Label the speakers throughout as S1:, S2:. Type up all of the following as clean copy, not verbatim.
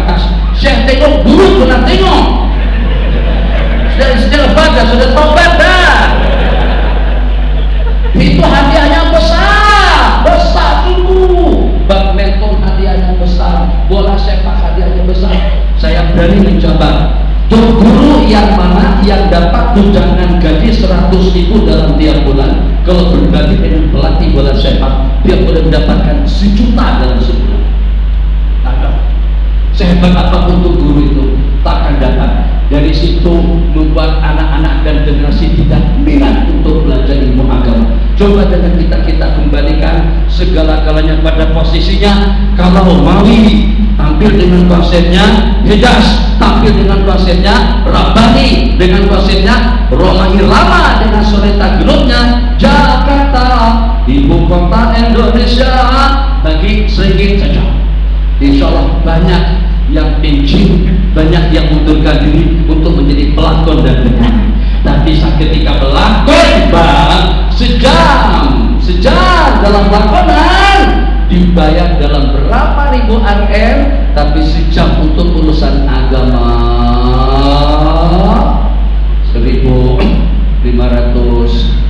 S1: atas. Saya tengok guru pernah tengok. Sudah lepas dah, sudah tobat dah. Itu hadiahnya besar, besar dulu. Badminton hadiahnya besar, bola sepak hadiahnya besar. Saya berani mencoba. Tuh guru yang mana yang dapat tunjangan gaji 100.000 dalam tiap bulan, kalau berbagi dengan pelatih bola sepak, dia boleh mendapatkan 1 juta dalam sebulan. Ada. Sehebat apapun tuh guru itu takkan dapat. Dari situ membuat anak-anak dan generasi tidak minat untuk belajar ilmu agama. Coba dengan kita kembalikan segala-galanya pada posisinya. Kalau Mawi tampil dengan konsepnya Hijaz, tampil dengan konsepnya Rabbani, dengan konsepnya Romahi Rama, dengan soneta grupnya Jakarta, ibu kota Indonesia, bagi sedikit saja. Insya Allah banyak yang benci, banyak yang mundurkan diri untuk menjadi pelakon dan penyanyi. Tapi ketika pelakon, bang, sejam dalam lakonan dibayar dalam berapa ribu RM, tapi sejam untuk urusan agama 1.500,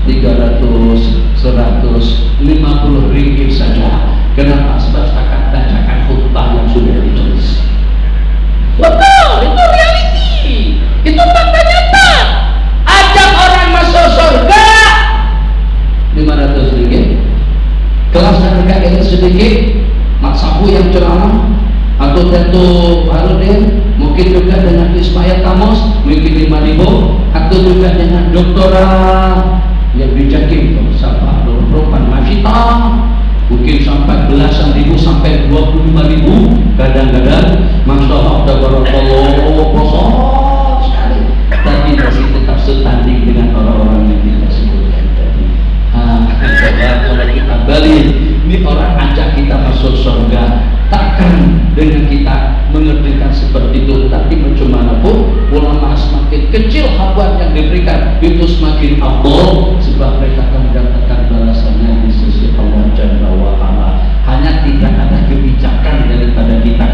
S1: 300, 150 ringgit saja. Kenapa? Sebab akan bacakan khutbah yang sudah ditulis. Betul, itu reality, itu fakta nyata. Ajak orang masuk surga 500 ringgit. Kelas harga yang sedikit, Mak Sabu yang ceramah, atau Dato' Harudin, mungkin juga dengan Ismail Kamus, mungkin 5.000, atau juga dengan Doktora yang bijakin, siapa? Ropan Masita, mungkin sampai belasan ribu sampai 25.000, kadang-kadang Masya Allah, tabarakallah, besar sekali. Tapi masih tetap setanding dengan orang-orang yang kita sebutkan tadi. Kalau kita balik, ini orang ajak kita masuk surga, takkan dengan kita mengertikan seperti itu. Tapi bagaimanapun ulama semakin kecil habuan yang diberikan itu semakin afdal, sebab mereka akan mendapatkan balasannya di sisi Allah Jalla wa Ala. Hanya tidak ada kebijakan daripada kita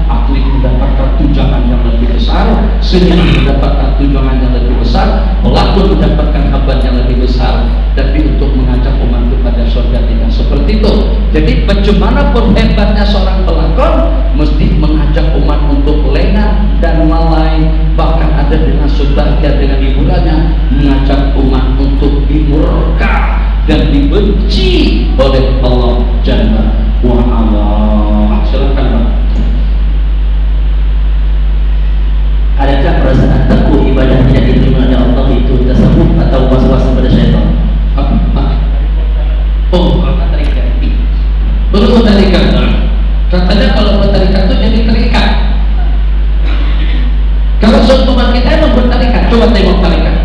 S1: atlet mendapatkan tunjangan yang lebih besar, seniman mendapatkan tunjangan yang lebih besar, pelakon mendapatkan habuan yang lebih besar. Tapi untuk mengajak umat kepada surga tidak seperti itu. Jadi bagaimanapun hebatnya seorang pelakon, mesti mengajak umat untuk lengah dan lalai, bahkan ada dengan sebagian dengan hiburannya mengajak umat untuk dimurka dan dibenci oleh Allah Jalla wa Ala. Silakan Pak.
S2: Adakah perasaan takut ibadah tidak diterima oleh Allah itu tasawuf atau was-was kepada syaitan?
S1: Oh, tarikat. Betul tarikat. Katanya kalau bertarikat itu jadi terikat. Kalau suatu umat kita emang bertarikat, coba tengok tarikat.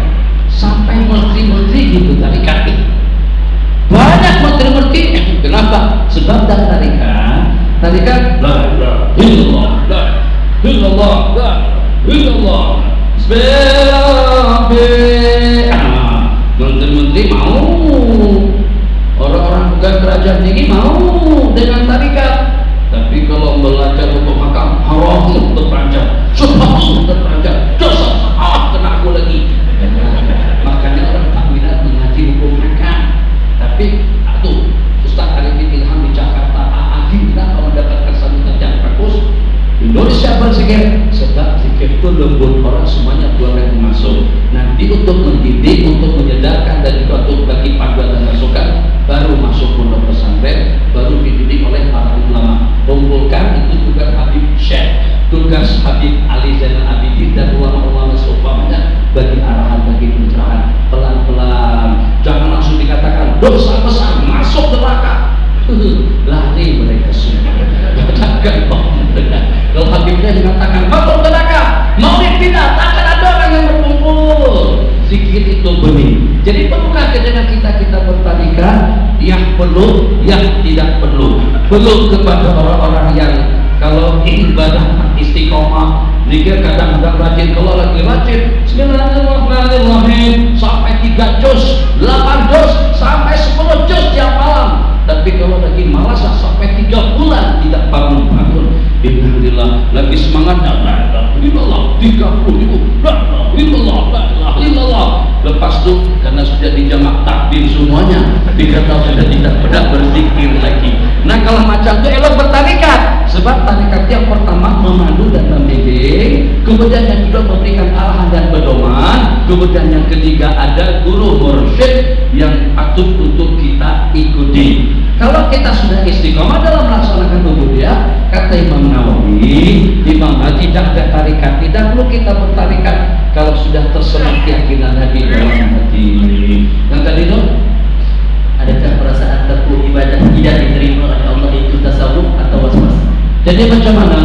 S1: Sampai menteri-menteri gitu tarikat. Banyak menteri-menteri. Kenapa? Sebab dan tarikat la ilaha illallah, la ilaha illallah, la ilaha illallah. Sebab menteri-menteri mau, orang-orang bukan kerajaan tinggi mau dengan tarikat. Tapi kalau belajar hukum hakam, haram terperanjat, subhan terperanjat, dosa kena aku lagi. Makanya orang tak minat mengaji hukum hakam. Tapi Ustaz Arifin Ilham di Jakarta, kita kalau mendapatkan sambutan yang bagus. Indonesia berzikir, sebab zikir itu lembut, orang semuanya boleh masuk. Nanti untuk mendidik, untuk menyedarkan dan juga untuk bagi panduan dan masukan, baru masuk pondok pesantren, baru dididik oleh para ulama. Kumpulkan itu juga Habib Syekh, tugas Habib Ali Zainal Abidin dan ulama-ulama seumpamanya bagi arahan, bagi pencerahan, pelan-pelan. Jangan langsung dikatakan dosa besar masuk neraka. Lari mereka semua. Katakan kalau Habibnya dikatakan masuk neraka, mau dipindah, takkan ada orang yang berkumpul. Zikir itu benih. Jadi perlukah dengan kita bertarikat yang perlu, yang tidak perlu. Perlu kepada orang-orang yang kalau ibadah istiqomah, zikir kadang-kadang rajin. Kalau lagi rajin, Bismillahirrahmanirrahim sampai 3 juz, 8 juz, sampai 10 juz tiap malam. Tapi kalau lagi malas sampai 3 bulan tidak bangun-bangun, Innalillah, lagi semangat la ilaha illallah 30.000 la ilaha illallah, la ilaha illallah. Lepas itu karena sudah dijamak takbir semuanya, dikata sudah tidak pernah berzikir lagi. Nah kalau macam itu elok bertarikat, sebab tarikat yang pertama memandu dan membimbing, kemudian yang kedua memberikan arahan dan pedoman, kemudian yang ketiga ada guru mursyid yang patut untuk kita ikuti. Kalau kita sudah istiqomah dalam melaksanakan ubudiyah, kata Imam Nawawi, Imam tidak ada tarikat, tidak perlu kita bertarikat kalau sudah terserap keyakinan di dalam hati. Yang tadi itu,
S2: adakah perasaan teguh ibadah tidak diterima oleh Allah itu tasawuf atau waswas?
S1: jadi macam mana?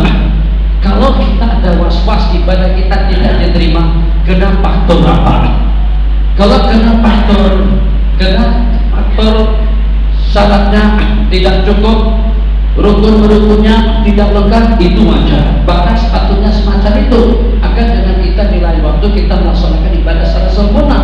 S1: Kalau kita ada was-was ibadah kita tidak diterima, kena faktor apa? Kalau kena faktor syaratnya tidak cukup, rukun-rukunnya tidak lengkap, itu wajar. Bahkan sepatutnya semacam itu agar dengan kita di lain waktu kita melaksanakan ibadah secara sempurna.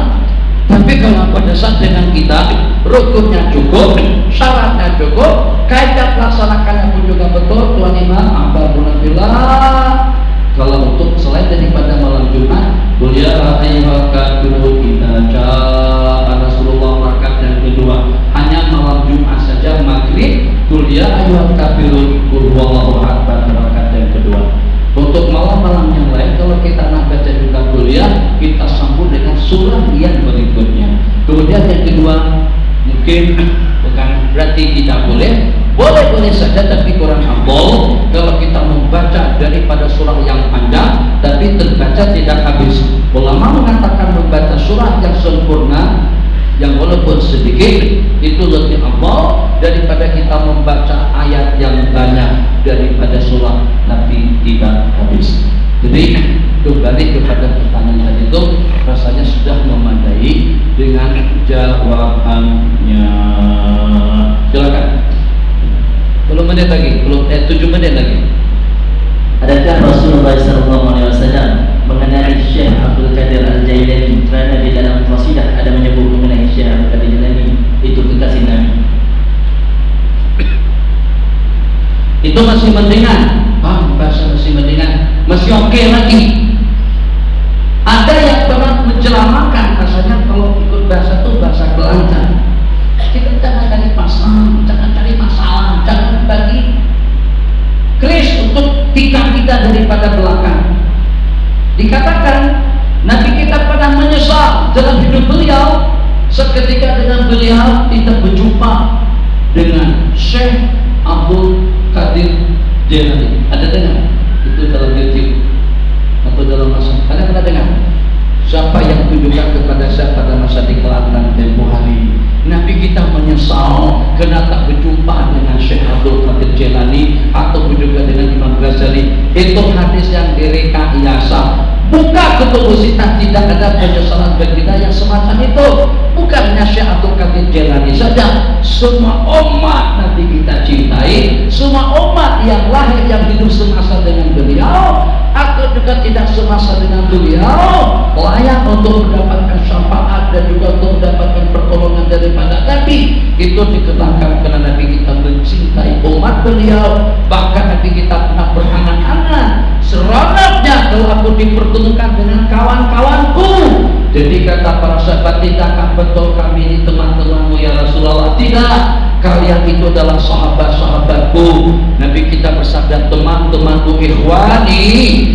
S1: Tapi kalau pada saat dengan kita rukunnya cukup, syaratnya cukup, kaidah melaksanakannya pun juga betul, Tuan Imam Alhamdulillah. Kalau untuk selain daripada malam Jumat, kuliah ayyuhal kafirun kita ja'a Rasulullah rakaat yang kedua hanya malam Jumat saja maghrib, kuliah ayyuhal kafirun qul huwallahu ahad rakaat yang kedua. Untuk malam-malam yang lain kalau kita nak baca juga kuliah, kita sambung dengan surah yang berikutnya. Kemudian yang kedua, mungkin bukan berarti tidak boleh, boleh saja tapi kurang afdal kalau kita membaca daripada surah yang panjang tapi terbaca tidak habis. Ulama mengatakan membaca surah yang sempurna yang walaupun sedikit itu lebih afdal daripada kita membaca ayat yang banyak daripada surah tapi tidak habis. Jadi kembali kepada pertanyaan tadi itu, rasanya sudah memadai dengan jawabannya. Silakan. 10 menit lagi, 7 menit lagi.
S2: Adakah Rasulullah SAW mengenai Syekh Abdul Qadir Al-Jailani kerana di dalam qasidah ada menyebut mengenai Syekh Abdul Qadir Al-Jailani itu kekasih Nabi?
S1: Itu masih mendingan, bahasa masih mendingan, masih oke lagi. Ada yang pernah mencelamakan, rasanya kalau ikut bahasa itu bahasa Kelantan. Kita jangan cari pasang, jangan cari masalah, jangan bagi keris untuk kita daripada belakang. Dikatakan Nabi kita pernah menyesal dalam hidup beliau seketika dengan beliau tidak berjumpa dengan Syekh Abdul Qadir Jailani. Ada dengar? Itu dalam YouTube atau dalam masa? Ada pernah dengar? Siapa yang tunjukkan kepada saya pada masa di Kelantan tempoh hari? Nabi kita menyesal karena tak berjumpa dengan Syekh Abdul Qadir Jailani atau juga dengan Imam Ghazali. Itu hadis yang direkayasa. Buka kutub sitah, tidak ada penyesalan bagi kita yang semacam itu. Bukannya Syekh Abdul Qadir Jailani saja, semua umat Nabi kita cintai, semua umat yang lahir yang hidup semasa dengan beliau atau juga tidak semasa dengan beliau layak untuk mendapatkan syafaat dan juga untuk mendapatkan pertolongan daripada Nabi. Itu dikatakan karena Nabi kita mencintai umat beliau. Bahkan Nabi kita pernah berangan-angan, seronoknya kalau aku dipertemukan dengan kawan-kawanku. Jadi kata para sahabat, tidakkah betul kami ini teman-temanmu ya Rasulullah? Tidak, kalian itu adalah sahabat-sahabatku. Nabi kita bersabda, teman-temanku ikhwani,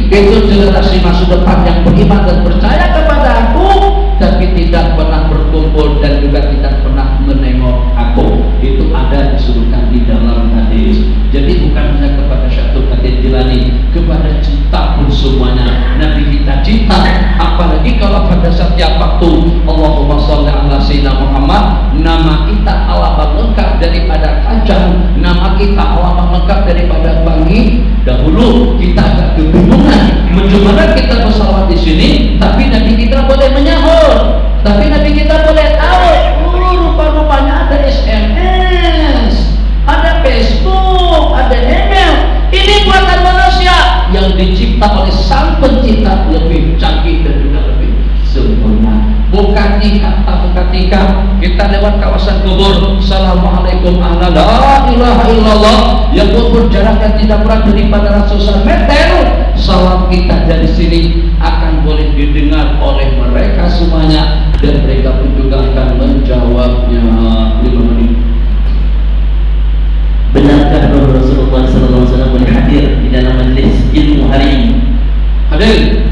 S1: itu generasi masa depan yang beriman dan percaya kepada aku, tapi tidak pernah berkumpul dan juga tidak pernah menengok aku. Itu ada disebutkan di dalam hadis. Jadi bukan hanya kepada Syekh Abdul Qadir Jailani, kepada cinta pun semuanya Nabi kita cinta. Apalagi kalau pada setiap waktu Allahumma sholli ala sayyidina Muhammad, nama kita alamat lengkap daripada Kajang, nama kita alamat lengkap daripada Bangi. Dahulu kita agak kebingungan bagaimana kita bersalawat di sini, tapi Nabi kita boleh menyahur, tapi Nabi kita boleh tahu. Rupa-rupanya ada SMS, ada Facebook, ada email. Ini buatan manusia yang dicipta oleh sang pencipta lebih canggih dan juga lebih sempurna. Bukan ketika kita lewat kawasan kubur, assalamualaikum ahla la ilaha illallah, yang kubur jaraknya tidak kurang daripada ratusan meter. Salam kita dari sini akan boleh didengar oleh mereka semuanya, dan mereka pun juga akan menjawabnya. 5 menit.
S2: Benarkah bahwa Rasulullah SAW boleh hadir di dalam majlis ilmu hari ini?
S1: Hadir.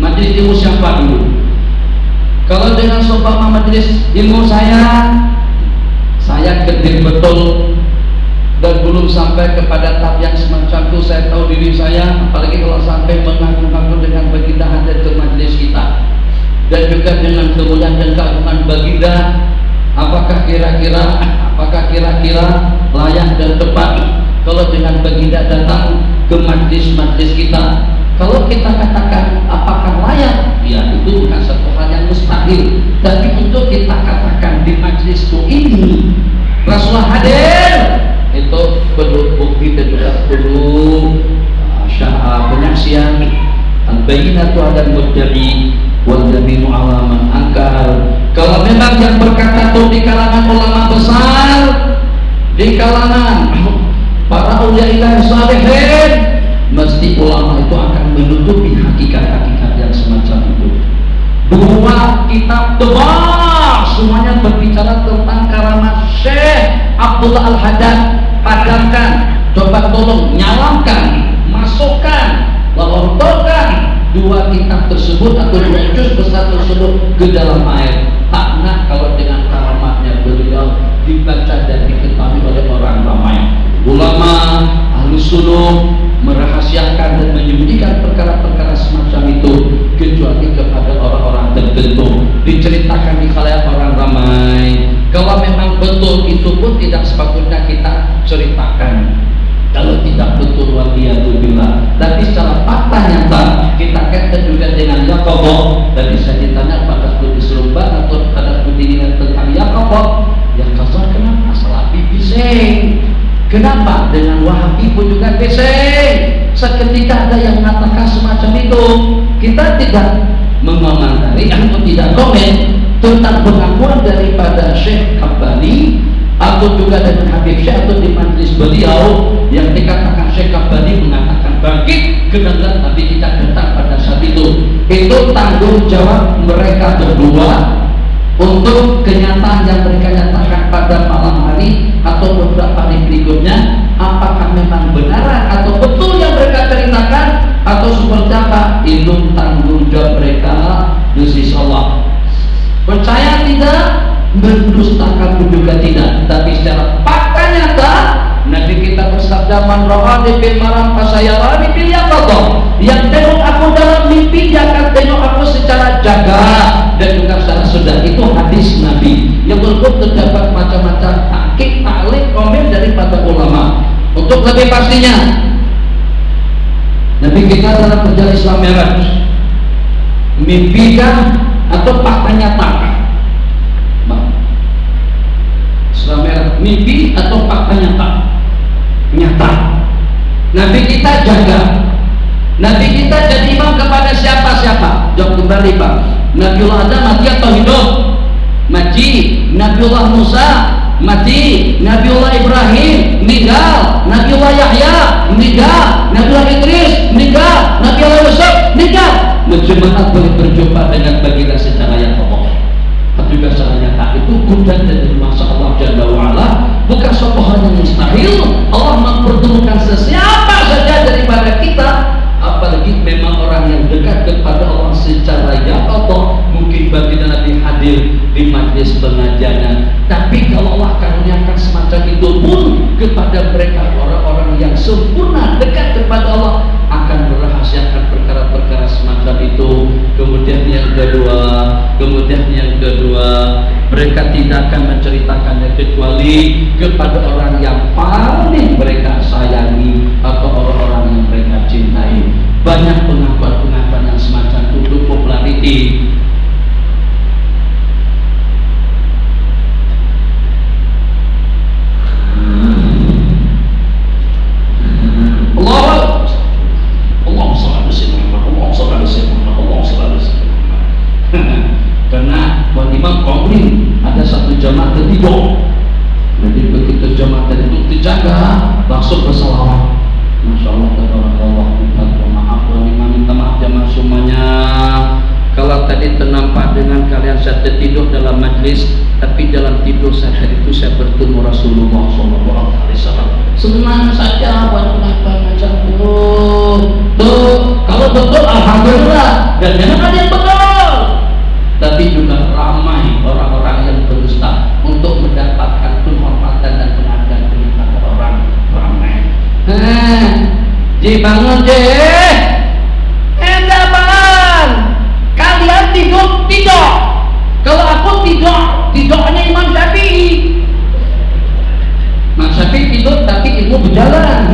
S1: Majlis ilmu siapa dulu? Kalau dengan seumpama majlis ilmu saya gede betul dan belum sampai kepada tahap yang semacam itu. Saya tahu diri saya, apalagi kalau sampai mengaku-ngaku dengan baginda hadir ke majlis kita, dan juga dengan kemuliaan dan keagungan baginda. Apakah kira-kira layak dan tepat kalau dengan baginda datang ke majlis-majlis kita? Kalau kita katakan apakah layak, ya itu bukan satu hal yang mustahil. Tapi untuk kita katakan di majlisku ini Rasulullah hadir, itu perlu bukti dan juga perlu penyaksian. Al-bayyinatu 'alal mudda'i wal yaminu 'ala man ankar. Kalau memang yang berkata itu di kalangan ulama besar, di kalangan para ulama salihin, mesti ulama itu akan menutupi hakikat-hakikat yang semacam itu. 2 kitab tebal semuanya berbicara tentang karamat Syekh Abdullah Al-Haddad. Padamkan, coba tolong nyalamkan, masukkan, lorongkan 2 kitab tersebut atau 2 juz besar tersebut ke dalam air. Tak nak kalau dengan karamatnya beliau dibaca dan diketahui oleh orang ramai. Ulama ahli sunnah merahasiakan dan menyembunyikan perkara-perkara semacam itu kecuali kepada orang-orang tertentu, diceritakan di khalayak orang ramai. Kalau memang betul itu pun tidak sepatutnya kita ceritakan. Kalau tidak betul, waliyadzubillah. Tapi secara fakta nyata kita kaitkan juga dengan Yaqobah. Tadi saya ditanya pada studi serumba atau pada studi tentang Yaqobah. Yaqobah kenapa? Salah bising. Kenapa? Dengan Wahabi pun juga bising. Seketika ada yang mengatakan semacam itu, kita tidak mengomentari atau tidak komen tentang pengakuan daripada Syekh Kabbani atau juga dengan Habib Syekh atau di majlis beliau yang dikatakan Syekh Kabbani mengatakan bangkit kedengaran Nabi kita datang pada saat itu. Itu tanggung jawab mereka berdua untuk kenyataan yang mereka nyatakan pada malam hari atau beberapa hari berikutnya. Apakah memang benar atau betul yang mereka ceritakan atau seperti apa? Itu tanggung jawab mereka di sisi Allah. Percaya tidak, mendustakan juga tidak, tapi secara fakta nyata Nabi kita bersabda, man ra'ani bil maram fasayarani bil yaqadha. Yang tengok aku dalam mimpi dia akan tengok aku secara jaga dan juga secara sudah. Itu hadis Nabi yang berikut terdapat macam-macam tahqiq, ta'liq, komen daripada ulama. Untuk lebih pastinya, Nabi kita dalam perjalanan Isra Mi'raj mimpikan atau fakta nyata? Isra Mi'raj mimpi atau fakta nyata? Nyata. Nabi kita jaga. Nabi kita jadi imam kepada siapa-siapa? Jawab kembali Pak. Nabiullah Adam mati atau hidup? Mati. Nabiullah Musa mati. Nabiullah Ibrahim meninggal. Nabiullah Yahya meninggal. Nabiullah Idris meninggal. Nabiullah Yusuf meninggal. Bagaimana boleh berjumpa dengan baginda secara yang kokoh? Juga secara nyata itu kudan dari masa Allah Jalla wa'ala, bukan suatu hal yang mustahil. Allah mempertemukan sesiapa saja daripada kita, apalagi memang orang yang dekat kepada Allah secara ya Allah. Mungkin baginda Nabi hadir di majlis pengajian, tapi kalau Allah karuniakan semacam itu pun kepada mereka orang-orang yang sempurna dekat kepada Allah, akan merahasiakan perkara-perkara semacam itu. Kemudian yang kedua, mereka tidak akan menceritakannya kecuali kepada orang yang paling mereka sayangi atau orang-orang yang mereka cintai. Banyak pengakuan-pengakuan yang semacam itu untuk popularity. Karena Imam Qomri saya tertidur dalam majlis, tapi dalam tidur saya itu saya bertemu Rasulullah SAW. Senang saja buat pengakuan macam itu. Tuh, kalau betul alhamdulillah, dan jangan ada yang betul. Tapi juga ramai orang-orang yang berusaha untuk mendapatkan penghormatan dan penghargaan kepada orang ramai. Dibangun deh. Enggak bang, kalian tidur tidak. Kalau aku tidurnya Imam Syafi'i. Imam Syafi'i tidur tapi ilmu berjalan.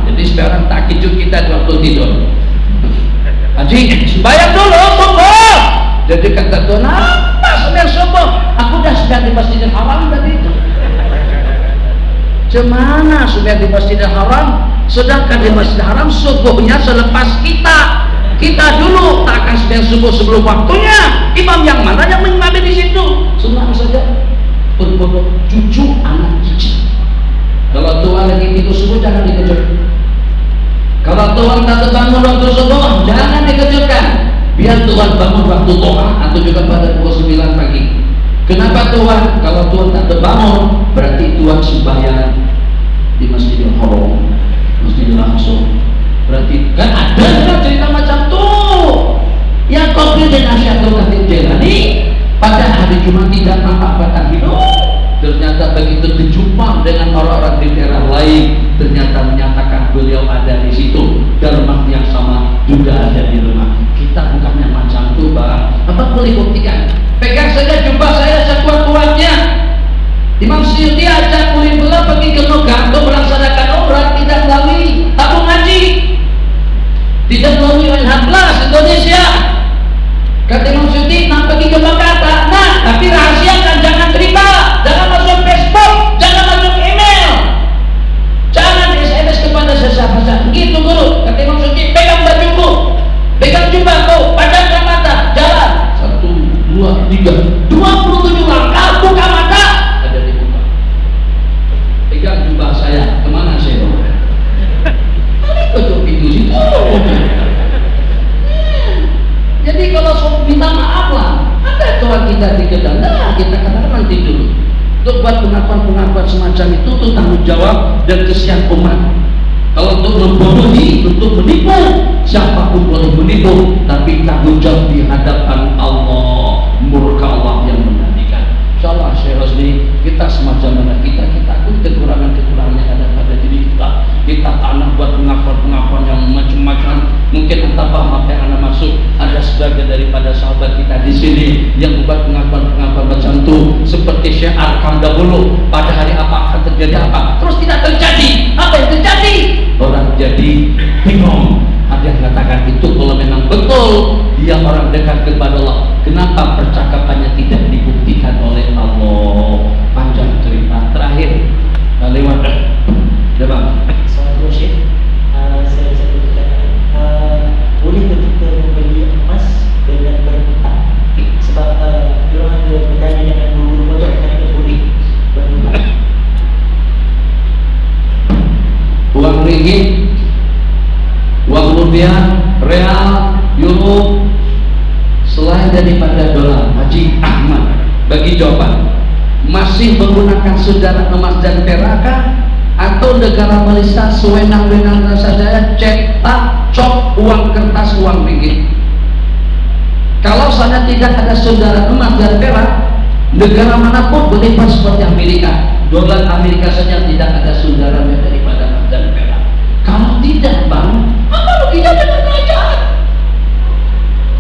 S1: Jadi sekarang tak kejut kita waktu tidur. Haji, sembahyang dulu subuh. Jadi kata Tuhan, apa sembahyang subuh? Aku dah sembahyang di Masjidil Haram tadi itu. Cemana sembahyang di Masjidil Haram? Sedangkan di Masjidil Haram subuhnya selepas kita dulu tak akan sembahyang subuh sebelum waktunya. Imam yang mana yang mengimami di situ? Senang saja. Berbodoh cucu anak cici. Kalau Tuhan lagi tidur subuh jangan dikejut. Kalau Tuhan tak bangun waktu subuh jangan dikejutkan. Biar Tuhan bangun waktu duha atau juga pada pukul 9 pagi. Kenapa Tuhan? Kalau Tuhan tak terbangun, berarti Tuhan sembahyang di Masjidil Haram, Masjidil Aqsa. Berarti kan ada cerita macam tuh. Yang Qabil dan Asyatul Qadir Jailani pada hari Jumat tidak nampak batang hidung. Ternyata begitu berjumpa dengan orang-orang di daerah lain, ternyata menyatakan beliau ada di situ. Dan rumah yang sama juga ada di rumah. Kita bukannya macam itu, Bang. Apa boleh buktikan? Pegang saja jubah saya sekuat-kuatnya. Imam Suyuti ajak murid beliau pergi ke Mekah untuk melaksanakan umrah, tidak melalui tabung haji, tidak melalui UNH Indonesia. Kata Imam Suyuti, nak pergi ke Mekah tak? Nah, tapi rahasiakan, jangan terima, jangan masuk Facebook, jangan masuk email, jangan SMS kepada sesama-sama. Gitu guru. Kata Imam Suyuti, pegang bajuku, pegang jubahku, padamkan mata, jalan. 1, 2, 3, 27 langkah, buka mata, ada di buka. Pegang jubah saya, kemana saya? Tutup pintu situ. Jadi kalau minta maaf lah, ada Tuhan kita dikejar. Nah, kita katakan nanti dulu. Untuk buat pengakuan-pengakuan semacam itu tanggung jawab dan kesian umat. Kalau untuk membodohi, untuk menipu, siapapun boleh menipu, tapi tanggung jawab di hadapan Allah, murka Allah yang menantikan. Insyaallah Syekh Rosli, kita semacam mana kita akui kekurangan-kekurangan yang ada pada diri kita. Kita tanah buat pengakuan-pengakuan yang macam-macam. Mungkin entah paham apa yang anda maksud. Ada sebagian daripada sahabat kita di sini yang membuat pengakuan-pengakuan macam itu, seperti Syekh Arkam dahulu. Pada hari apa akan terjadi apa? Terus tidak terjadi. Apa yang terjadi? Orang jadi bingung. Ada yang mengatakan itu kalau memang betul dia orang dekat kepada Allah, kenapa percakapannya tidak dibuktikan oleh Allah? Panjang cerita. Terakhir lewat coba.
S2: Assalamualaikum Syekh. Saya bertanya, boleh kita membeli emas dengan berhutang? Sebab orang ada bertanya dengan guru motor, kenapa boleh berhutang?
S1: Uang ringgit, uang rupiah, real, euro, selain daripada dolar. Haji Ahmad bagi jawaban, masih menggunakan saudara emas dan perak atau negara Malaysia sewenang-wenang saja cetak cop uang kertas uang ringgit? Kalau sana tidak ada saudara emas dan perak, negara manapun berimbas seperti Amerika. Dolar Amerika saja tidak ada saudaranya daripada emas dan perak. Kalau tidak, Bang, apa ruginya dengan kerajaan?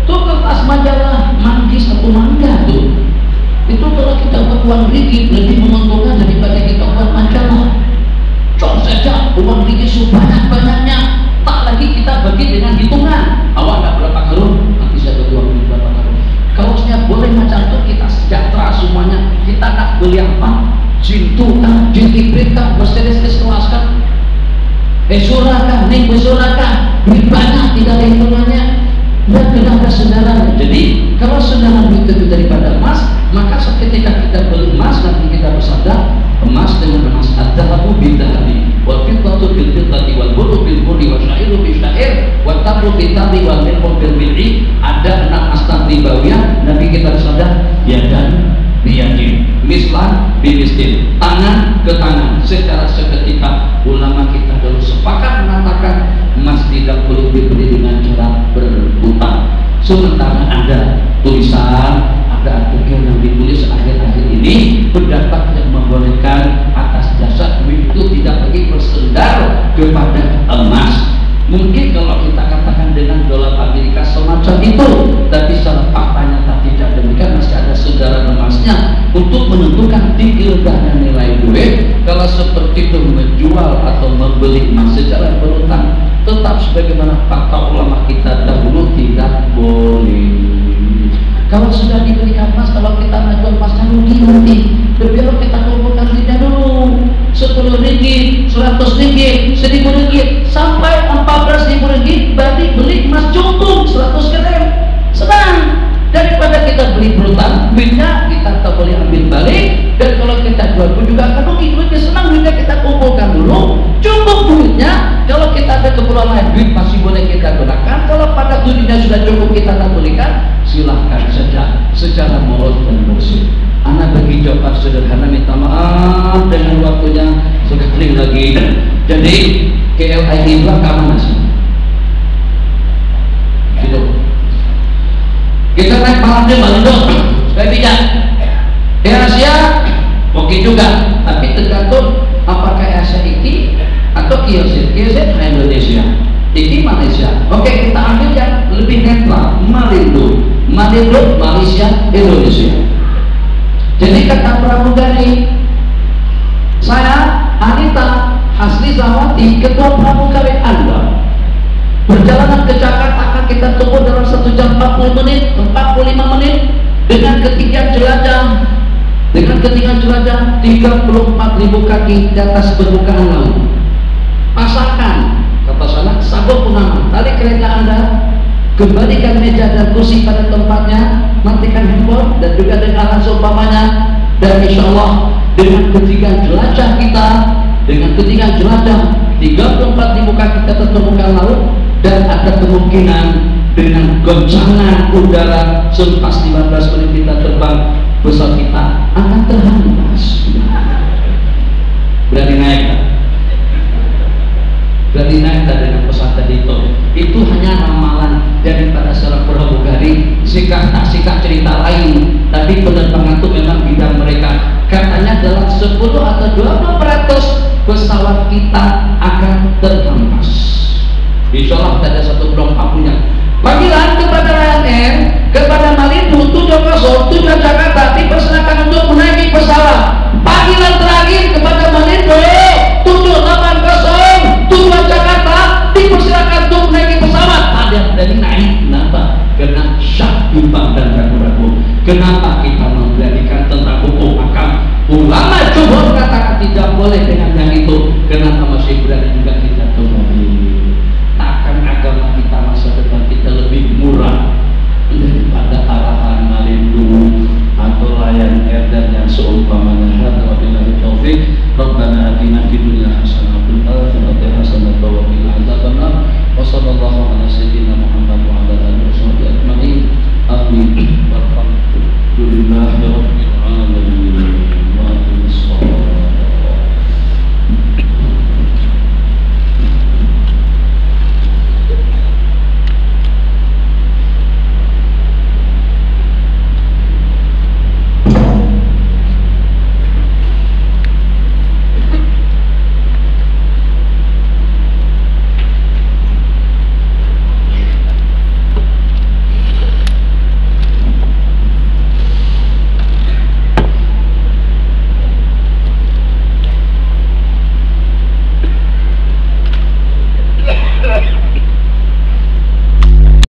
S1: Tuh kertas majalah Manggis atau Mangga tuh, itu kalau kita buat uang ringgit lebih menguntungkan daripada kita buat majalah. Cok saja uang ringgit sebanyak-banyaknya, tak lagi kita bagi dengan hitungan. Awak ada berapa karun? Nanti saya bagi uang ringgit berapa karun. Kalau saya boleh macam itu, kita sejahtera semuanya. Kita nak beli apa? Jintu kah? Jinti kah? Mercedes kelas kah? Besura kah? Nih besura kah? Duit banyak tidak ada hitungannya. Dan tidak ada saudaranya. Jadi kalau saudara duit itu daripada emas, maka seketika kita beli emas, nanti kita bersabda emas dengan emas, adzahabu bidzahabi, wal fiddatu bil fiddati, wal burru bil burri, wa syairu bil syair, wa tamru bil tamri, wal milhu bil mil'i. Ada 6 asnaf ribawiyah. Nabi kita bersabda bimistin, tangan ke tangan. Secara seketika ulama kita dulu sepakat mengatakan emas tidak perlu dibeli dengan cara berhutang. Sementara ada tulisan, ada artikel yang ditulis akhir-akhir ini, pendapat yang membolehkan atas dasar duit itu tidak lagi bersandar kepada emas. Mungkin kalau kita katakan dengan dolar Amerika semacam itu, tapi secara fakta nyata tidak demikian. Masih ada saudara emasnya untuk menentukan tinggi dan nilai duit. Kalau seperti itu menjual atau membeli emas secara berutang, tetap sebagaimana fakta ulama kita dahulu tidak boleh. Kalau sudah diberikan emas, kalau kita menjual emasnya rugi nanti. Biar kita kumpulkan duitnya dulu, 10 ringgit, 100 ringgit, 1000 ringgit, sampai 14.000 ringgit, berarti beli emas cukup 100 gram. Senang. Daripada kita beli berutang, duitnya kita tak boleh ambil balik, dan kalau kita jual pun juga akan rugi. Duitnya senang, duitnya kita kumpulkan dulu, cukup duitnya. Kalau kita ada keperluan lain, duit masih boleh kita gunakan. Kalau pada duitnya sudah cukup kita tak belikan, silahkan saja secara moral dan bersih. Anak bagi jawaban sederhana, minta maaf dengan waktunya sekali lagi. Jadi KLII itu kamu masih gitu. Kita naik malamnya Malindo supaya bijak. Di Asia oke juga, tapi tergantung apakah Asia ini atau KLC Indonesia, ini Malaysia. Oke, kita ambil yang lebih netral, Malindo, Malaysia, Indonesia. Jadi kata pramugari, saya Anita Hasrizawati, ketua pramugari Anda, perjalanan ke Jakarta akan kita tempuh dalam 1 jam 45 menit dengan ketinggian jelajah 34.000 kaki di atas permukaan laut. Pasangkan, kata sana, sabuk pengaman, tarik kereta Anda, kembalikan meja dan kursi pada tempatnya, matikan handphone dan juga dengan alat seumpamanya, dan insya Allah dengan ketinggian jelajah kita, dengan ketinggian jelajah 34.000 kaki kita permukaan laut, dan ada kemungkinan dengan goncangan udara selepas 15 menit kita terbang, pesawat kita akan terhempas. Berani naik tak? Berani naik tak dengan pesawat tadi itu? Itu hanya ramalan daripada seorang pramugari. Sikap cerita lain, tapi penerbangan itu memang bidang mereka. Katanya dalam 10 atau 20% pesawat kita akan terhempas. Insya Allah ada satu penumpang punya panggilan kepada Lion Air, kepada Malindo 70 tujuan Jakarta, dipersilakan untuk menaiki pesawat. Panggilan terakhir kepada Malindo 780 tujuan Jakarta, dipersilakan untuk menaiki pesawat. Ada yang dari naik, kenapa? Karena syak bimbang dan ragu-ragu. Kenapa kita